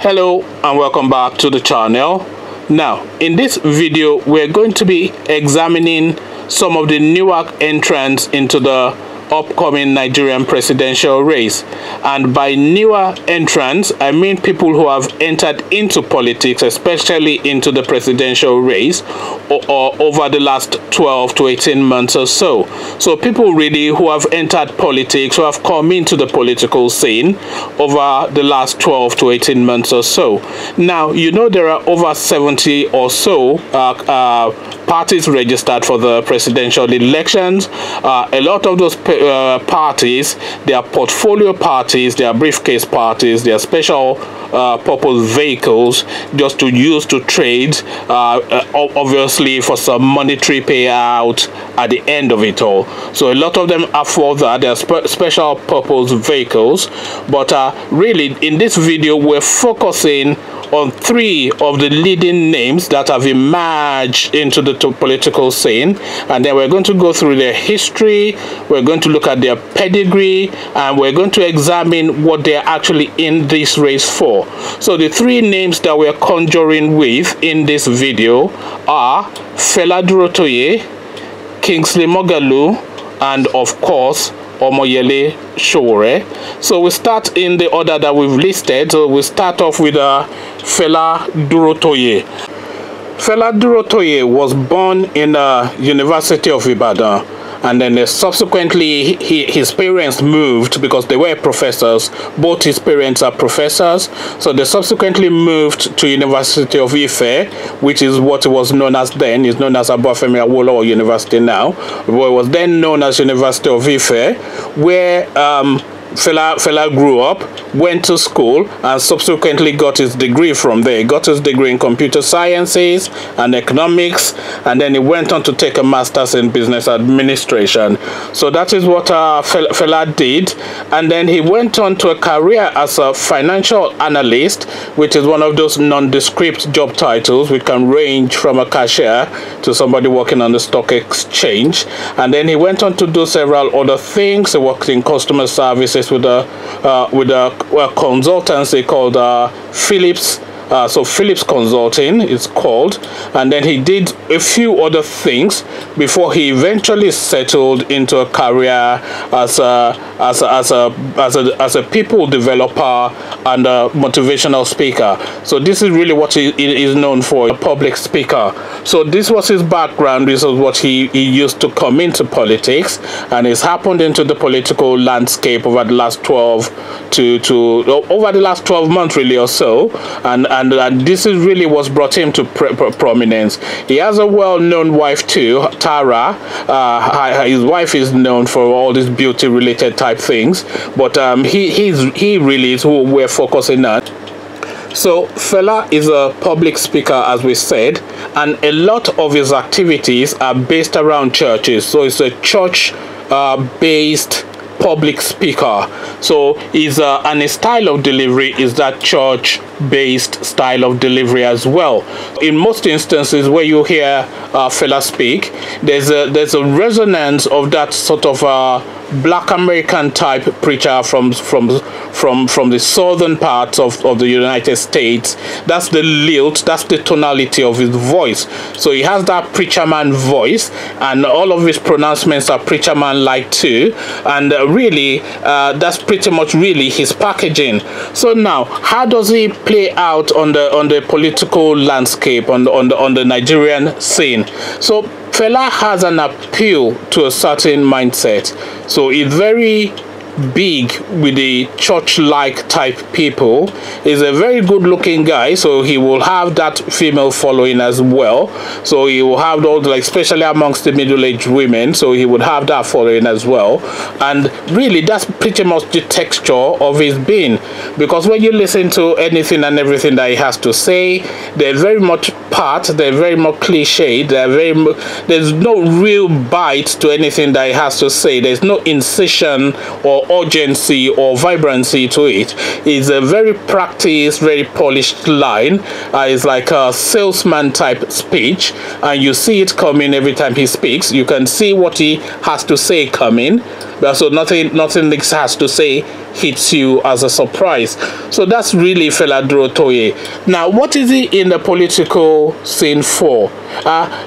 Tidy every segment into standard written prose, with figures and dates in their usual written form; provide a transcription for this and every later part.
Hello and welcome back to the channel. Now in this video we're going to be examining some of the newer entrants into the upcoming Nigerian presidential race, and by newer entrants I mean people who have entered into politics, especially into the presidential race or over the last 12 to 18 months or so. So people really who have entered politics, who have come into the political scene over the last 12 to 18 months or so. Now you know there are over 70 or so parties registered for the presidential elections. A lot of those parties, they are portfolio parties, they are briefcase parties, they are special purpose vehicles just to use to trade, obviously for some monetary payout at the end of it all. So a lot of them are for that. They are special purpose vehicles, but really in this video we're focusing on three of the leading names that have emerged into the political scene, and then we're going to go through their history, we're going to look at their pedigree, and we're going to examine what they're actually in this race for. So the three names that we're conjuring with in this video are Fela Durotoye, Kingsley Moghalu, and of course Sowore. So we start in the order that we've listed. So we start off with Fela Durotoye. Fela Durotoye was born in the University of Ibadan, and then subsequently his parents moved because they were professors. Both his parents are professors, so they subsequently moved to University of Ife, which is what was known as then. It's known as Abiola University now, but it was then known as University of Ife, where Fela grew up, went to school, and subsequently got his degree from there. He got his degree in computer sciences and economics, and then he went on to take a master's in business administration. So that is what Fela did, and then he went on to a career as a financial analyst, which is one of those nondescript job titles which can range from a cashier to somebody working on the stock exchange. And then he went on to do several other things. He worked in customer services with a consultancy called Philips. So Philips Consulting it's called, and then he did a few other things before he eventually settled into a career as a people developer and a motivational speaker. So this is really what he is known for, a public speaker. So this was his background. This was what he used to come into politics, and it's happened into the political landscape over the last 12 months really or so, and this is really what's brought him to prominence. He has a well-known wife too, Tara. His wife is known for all these beauty-related type things, but he really is who we're focusing on. So Fela is a public speaker, as we said, and a lot of his activities are based around churches. So it's a church-based public speaker. So and his style of delivery is that church-based style of delivery as well. In most instances where you hear Fela speak, there's a resonance of that sort of Black American type preacher from the southern parts of the United States. That's the lilt, that's the tonality of his voice. So he has that preacher man voice, and all of his pronouncements are preacher man like too, and really that's pretty much really his packaging. So now how does he play out on the political landscape, on the Nigerian scene? So Fela has an appeal to a certain mindset. So he's very big with the church-like type people. He's a very good-looking guy, so he will have that female following as well. So he will have those, like, especially amongst the middle-aged women, so he would have that following as well. And really that's pretty much the texture of his being, because when you listen to anything and everything that he has to say, they're very much they're very much cliched, there's no real bite to anything that he has to say. There's no incision or urgency or vibrancy to it. It's a very practiced, very polished line. It's like a salesman type speech, and you see it coming every time he speaks. You can see what he has to say coming, so nothing has to say hits you as a surprise. So that's really Fela Durotoye. Now, what is he in the political scene for?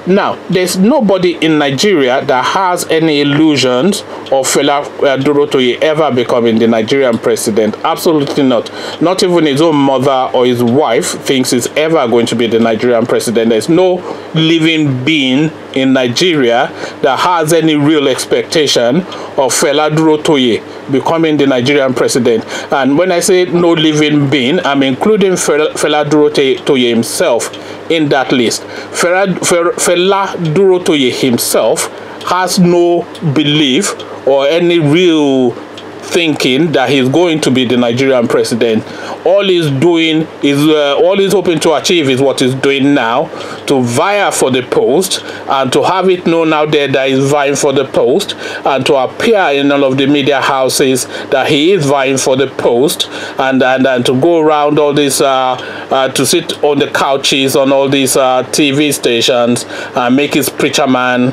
Now, there's nobody in Nigeria that has any illusions of Fela Durotoye ever becoming the Nigerian president. Absolutely not. Not even his own mother or his wife thinks he's ever going to be the Nigerian president. There's no living being in Nigeria that has any real expectation of Fela Durotoye becoming the Nigerian president. And when I say no living being, I'm including Fela Durotoye himself in that list. Fela Durotoye himself has no belief or any real thinking that he's going to be the Nigerian president. All he's doing is all he's hoping to achieve is what he's doing now, to vie for the post and to have it known out there that he's vying for the post, and to appear in all of the media houses that he is vying for the post, and to go around all these to sit on the couches on all these TV stations and make his preacher man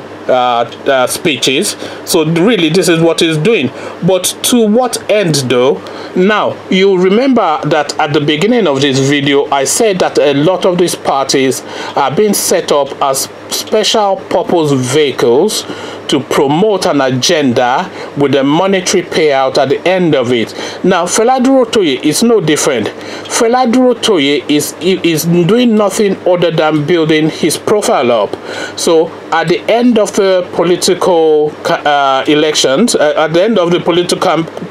speeches. So really this is what he's doing. But to what end though? Now, you remember that at the beginning of this video I said that a lot of these parties are being set up as special purpose vehicles to promote an agenda with a monetary payout at the end of it. Now, Fela Durotoye is no different. Fela Durotoye is doing nothing other than building his profile up. So at the end of the political elections, at the end of the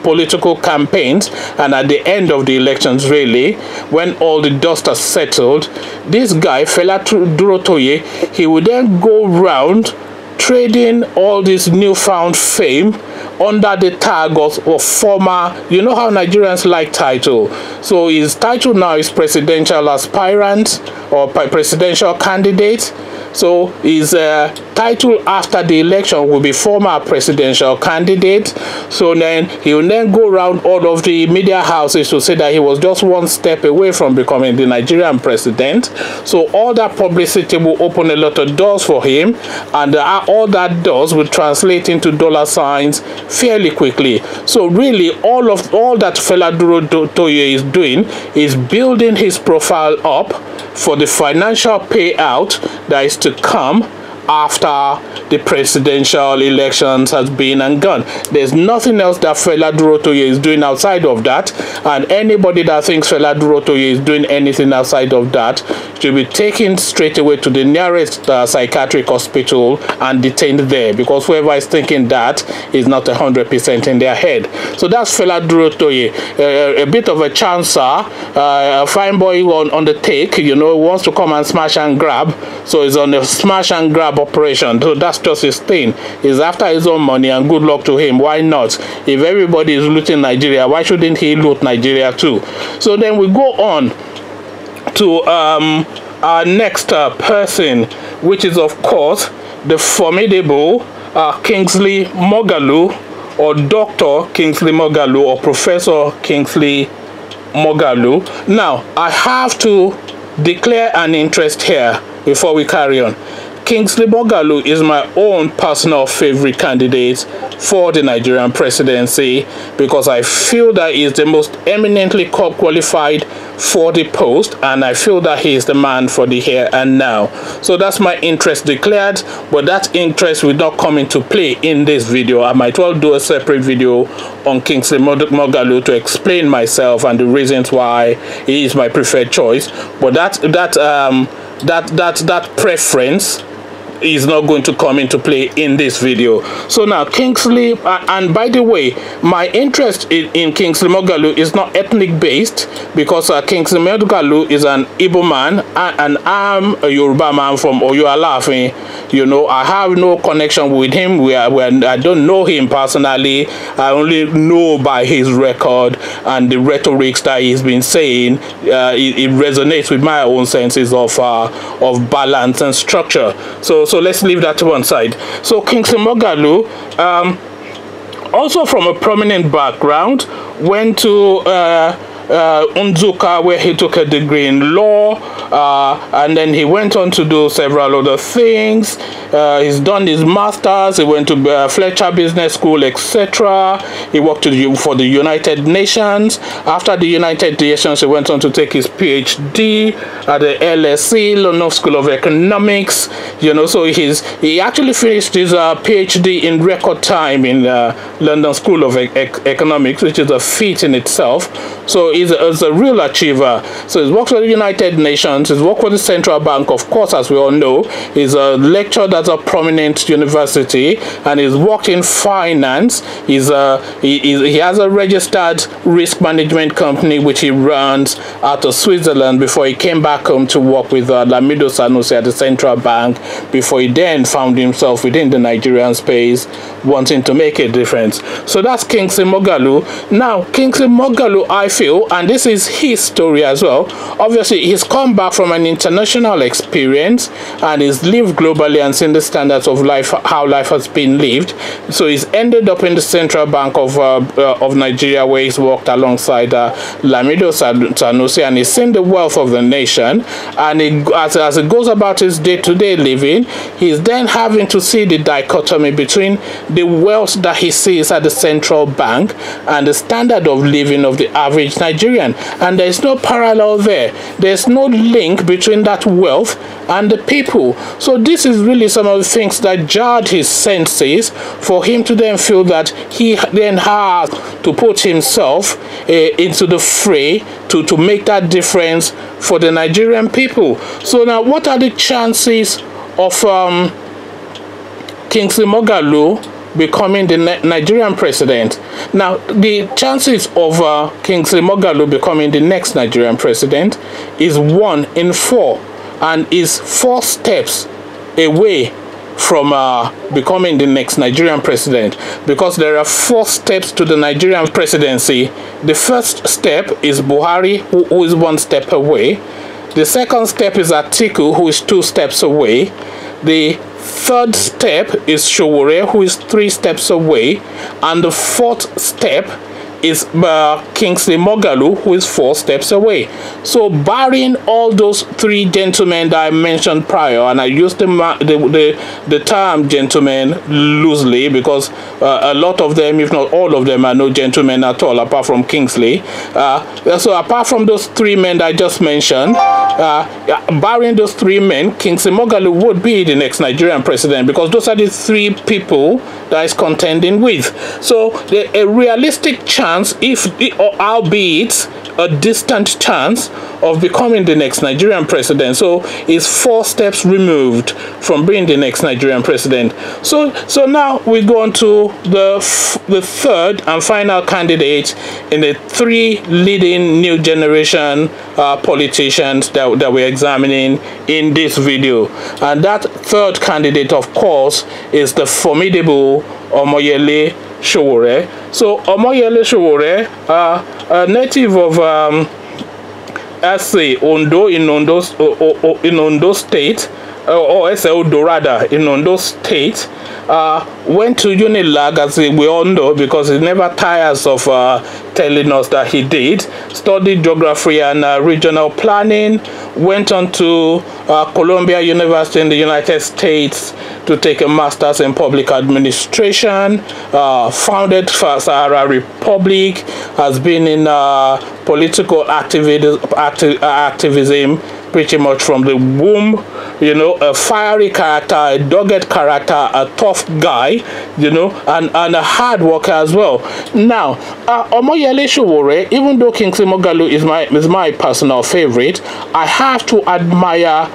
political campaigns, and at the end of the elections really, when all the dust has settled, this guy, Fela Durotoye, he would then go round trading all this newfound fame under the tag of former, you know how Nigerians like title. So his title now is presidential aspirant or presidential candidate. So his title after the election will be former presidential candidate. So then he will then go around all of the media houses to say that he was just one step away from becoming the Nigerian president. So all that publicity will open a lot of doors for him, and all that doors will translate into dollar signs fairly quickly. So really all that Fela Durotoye is doing is building his profile up for the financial payout that is to come after the presidential elections has been and gone. There's nothing else that Fela Durotoye is doing outside of that, and anybody that thinks Fela Durotoye is doing anything outside of that should be taken straight away to the nearest psychiatric hospital and detained there, because whoever is thinking that is not 100% in their head. So that's Fela Durotoye, a bit of a chancer, a fine boy on the take, you know, wants to come and smash and grab. So he's on a smash and grab operation. So that's just his thing. He's after his own money, and good luck to him. Why not? If everybody is looting Nigeria, why shouldn't he loot Nigeria too? So then we go on to our next person, which is of course the formidable Kingsley Moghalu, or Dr. Kingsley Moghalu, or Professor Kingsley Moghalu. Now, I have to declare an interest here before we carry on. Kingsley Moghalu is my own personal favorite candidate for the Nigerian presidency, because I feel that he is the most eminently qualified for the post, and I feel that he is the man for the here and now. So that's my interest declared, but that interest will not come into play in this video. I might well do a separate video on Kingsley Moghalu to explain myself and the reasons why he is my preferred choice, but that preference is not going to come into play in this video. So now Kingsley, and by the way, my interest in Kingsley Moghalu is not ethnic based, because Kingsley Moghalu is an Igbo man, and I'm a Yoruba man from Oyo Alafin. You know, I have no connection with him. I don't know him personally. I only know by his record and the rhetorics that he's been saying. It resonates with my own senses of balance and structure. So let's leave that to one side. So Kingsley Moghalu, also from a prominent background, went to Nzuka, where he took a degree in law, and then he went on to do several other things. He's done his masters. He went to Fletcher Business School, etc. He worked for the United Nations. After the United Nations, he went on to take his PhD at the LSE, London School of Economics. You know, so he actually finished his PhD in record time in London School of Economics, which is a feat in itself. So he's a real achiever. So he's worked for the United Nations. He's worked for the Central Bank, of course, as we all know. He's a lecturer at a prominent university, and he's worked in finance. He has a registered risk management company which he runs out of Switzerland before he came back home to work with Lamido Sanusi at the Central Bank, before he then found himself within the Nigerian space wanting to make a difference. So that's Kingsley Moghalu. Now, Kingsley Moghalu, I feel, and this is his story as well, obviously he's come back from an international experience and he's lived globally and seen the standards of life, how life has been lived. So he's ended up in the Central Bank of Nigeria, where he's worked alongside Lamido Sanusi, and he's seen the wealth of the nation. And as it goes about his day-to-day living, he's then having to see the dichotomy between the wealth that he sees at the Central Bank and the standard of living of the average Nigerian. And there's no parallel there. There's no link between that wealth and the people. So this is really some of the things that jarred his senses for him to then feel that he then has to put himself into the fray to make that difference for the Nigerian people. So now, what are the chances of Kingsley Moghalu becoming the Nigerian president? Now, the chances of Kingsley Moghalu becoming the next Nigerian president is 1 in 4, and is 4 steps away from becoming the next Nigerian president, because there are 4 steps to the Nigerian presidency. The first step is Buhari, who is 1 step away. The second step is Atiku, who is 2 steps away. The third step is Sowore, who is 3 steps away. And the 4th step is Kingsley Moghalu, who is 4 steps away. So barring all those 3 gentlemen that I mentioned prior, and I use the term gentlemen loosely because a lot of them, if not all of them, are no gentlemen at all, apart from Kingsley. So apart from those 3 men that I just mentioned, barring those 3 men, Kingsley Moghalu would be the next Nigerian president, because those are the 3 people that is contending with. So a realistic chance, albeit a distant chance, of becoming the next Nigerian president, so is 4 steps removed from being the next Nigerian president. So now we go on to the third and final candidate in the 3 leading new generation politicians that we're examining in this video. And that third candidate, of course, is the formidable Omoyele Sowore. So Omoyele Sowore, a native of Ondo, in Ondo State, or Odo rather, in Ondo State, went to Unilag, as we all know, because he never tires of telling us that he did. Studied geography and regional planning, went on to Columbia University in the United States to take a master's in public administration, founded Sahara Republic, has been in political activism pretty much from the womb, you know, a fiery character, a dogged character, a tough guy, you know, and a hard worker as well. Now, Omoyele Sowore, even though Kingsley Moghalu is my personal favorite, I have to admire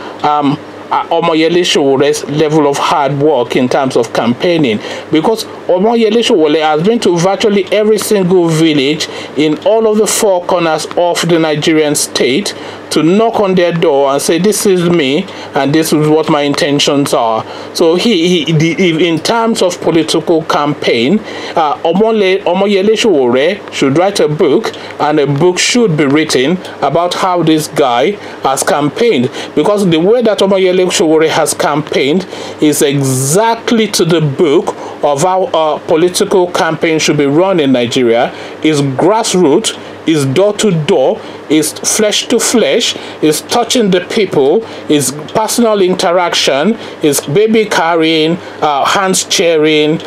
Omoyele Sowore's level of hard work in terms of campaigning, because Omoyele Sowore has been to virtually every single village in all of the 4 corners of the Nigerian state to knock on their door and say, this is me and this is what my intentions are. So in terms of political campaign, Omoyele Sowore should write a book, and a book should be written about how this guy has campaigned, because the way that Omoyele Sowore has campaigned is exactly to the book of how a political campaign should be run in Nigeria. Is grassroots, is door to door, is flesh to flesh, is touching the people, is personal interaction, is baby carrying, hands sharing,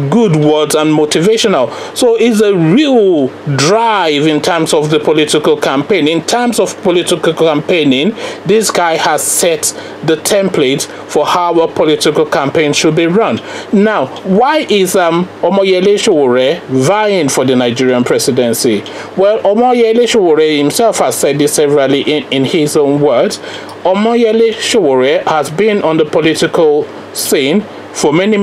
good words and motivational. So it's a real drive in terms of the political campaign. In terms of political campaigning, this guy has set the template for how a political campaign should be run. Now, why is Omoyele Sowore vying for the Nigerian presidency? Well, Omoyele Sowore himself has said this severally in his own words. Omoyele Sowore has been on the political scene for many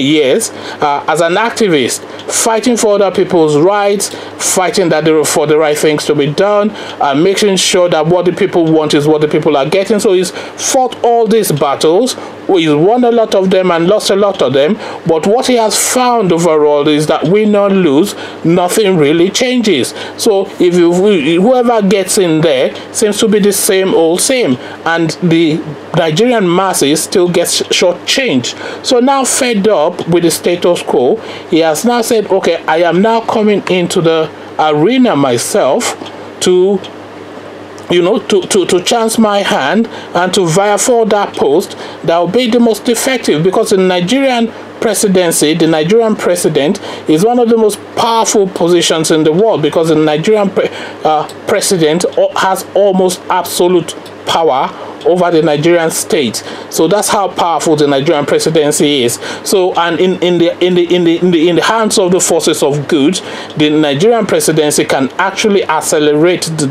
years as an activist, fighting for other people's rights, fighting for the right things to be done, and making sure that what the people want is what the people are getting. So he's fought all these battles. He's won a lot of them and lost a lot of them, but what he has found overall is that win or lose, nothing really changes. So if whoever gets in there seems to be the same old same, and the Nigerian masses still gets shortchanged. So now, fed up with the status quo, he has now said, okay, I am now coming into the arena myself to chance my hand and to vie for that post that will be the most effective, because in Nigerian presidency, the Nigerian president is one of the most powerful positions in the world, because the Nigerian president has almost absolute power over the Nigerian state. So that's how powerful the Nigerian presidency is. So, and in the hands of the forces of good, the Nigerian presidency can actually accelerate the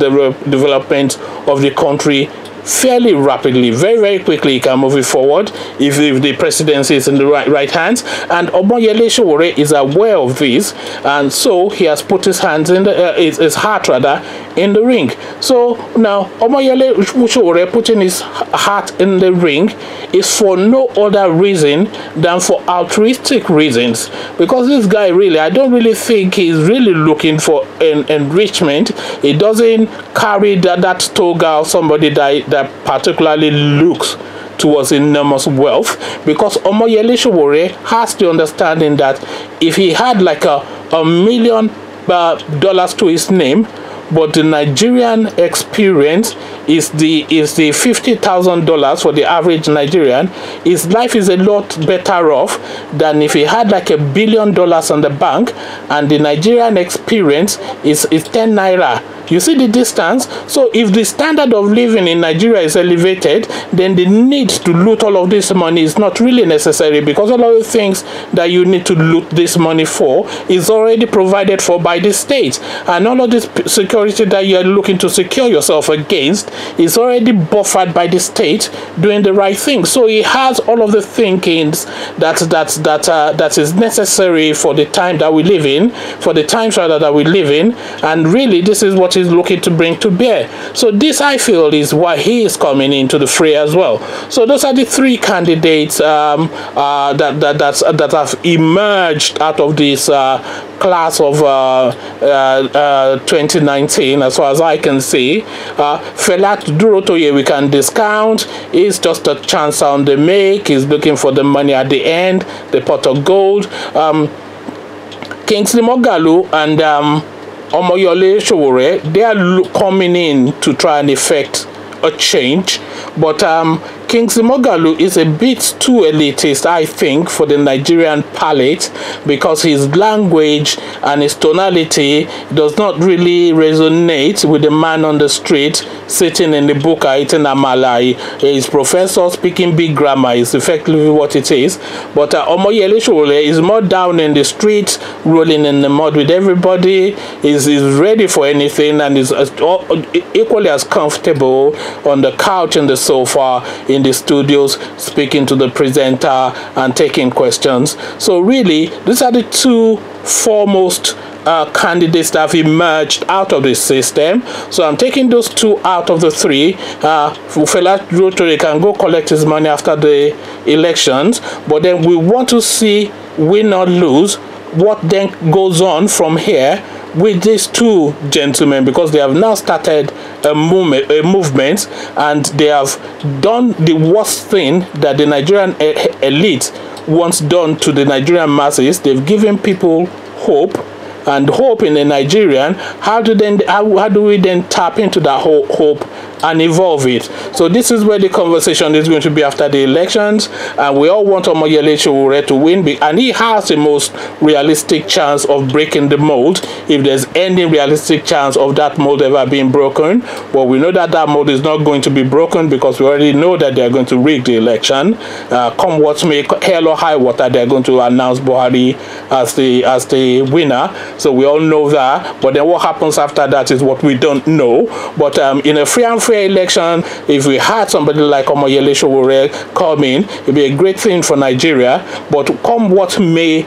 development of the country fairly rapidly, very quickly. It can move it forward if the presidency is in the right hands, and Omoyele Sowore is aware of this, and so he has put his hands in his heart rather in the ring. So now Omoyele Sowore putting his heart in the ring is for no other reason than for altruistic reasons, because this guy really, I don't really think he's really looking for an enrichment. He doesn't carry that toga of somebody that particularly looks towards enormous wealth, because Omoyele Sowore has the understanding that if he had like $1 million to his name, but the Nigerian experience is the $50,000 for the average Nigerian, his life is a lot better off than if he had like $1 billion on the bank and the Nigerian experience is 10 naira. You see the distance? So if the standard of living in Nigeria is elevated, then the need to loot all of this money is not really necessary, because all of the things that you need to loot this money for is already provided for by the state, and all of this security that you are looking to secure yourself against is already buffered by the state doing the right thing. So he has all of the thinkings that is necessary for the time that we live in, for the times rather that we live in, and really this is what he's looking to bring to bear. So this, I feel, is why he is coming into the fray as well. So those are the three candidates that have emerged out of this class of 2019, as far as I can see. Fela Durotoye we can discount. He's just a chance on the make. He's looking for the money at the end, the pot of gold. Kingsley Moghalu and Omoyele Sowore, they are coming in to try and effect a change, but Kingsley Moghalu is a bit too elitist, I think, for the Nigerian palate, because his language and his tonality does not really resonate with the man on the street sitting in the buka eating amala. His professor speaking big grammar is effectively what it is. But Omoyele Sowore is more down in the street, rolling in the mud with everybody, is ready for anything, and is equally as comfortable on the couch and the sofa in the studios, speaking to the presenter and taking questions. So really, these are the two foremost candidates that have emerged out of this system. So I'm taking those two out of the three. Fela Durotoye can go collect his money after the elections, but then we want to see, win or lose, what then goes on from here with these two gentlemen, because they have now started a movement, and they have done the worst thing that the Nigerian elite once done to the Nigerian masses. They've given people hope and hope in a Nigerian, how do we then tap into that hope and evolve it? So this is where the conversation is going to be after the elections, and we all want Omoyele Sowore to win, and he has the most realistic chance of breaking the mold, if there's any realistic chance of that mold ever being broken. Well, we know that that mold is not going to be broken, because we already know that they're going to rig the election. Come what may, hell or high water, they're going to announce Buhari as the winner. So we all know that, but then what happens after that is what we don't know. But in a free and fair election, if we had somebody like Omoyele Sowore come in, it'd be a great thing for Nigeria. But come what may,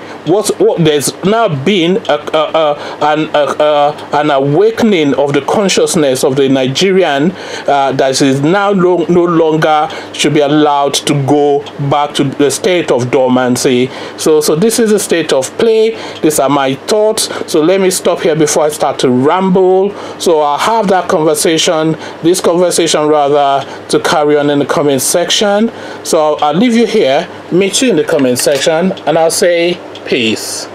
there's now been an awakening of the consciousness of the Nigerian that is now no longer should be allowed to go back to the state of dormancy. So this is a state of play. These are my thoughts. So let me stop here before I start to ramble. So I'll have that conversation, to carry on in the comment section. So I'll leave you here, meet you in the comment section, and I'll say peace.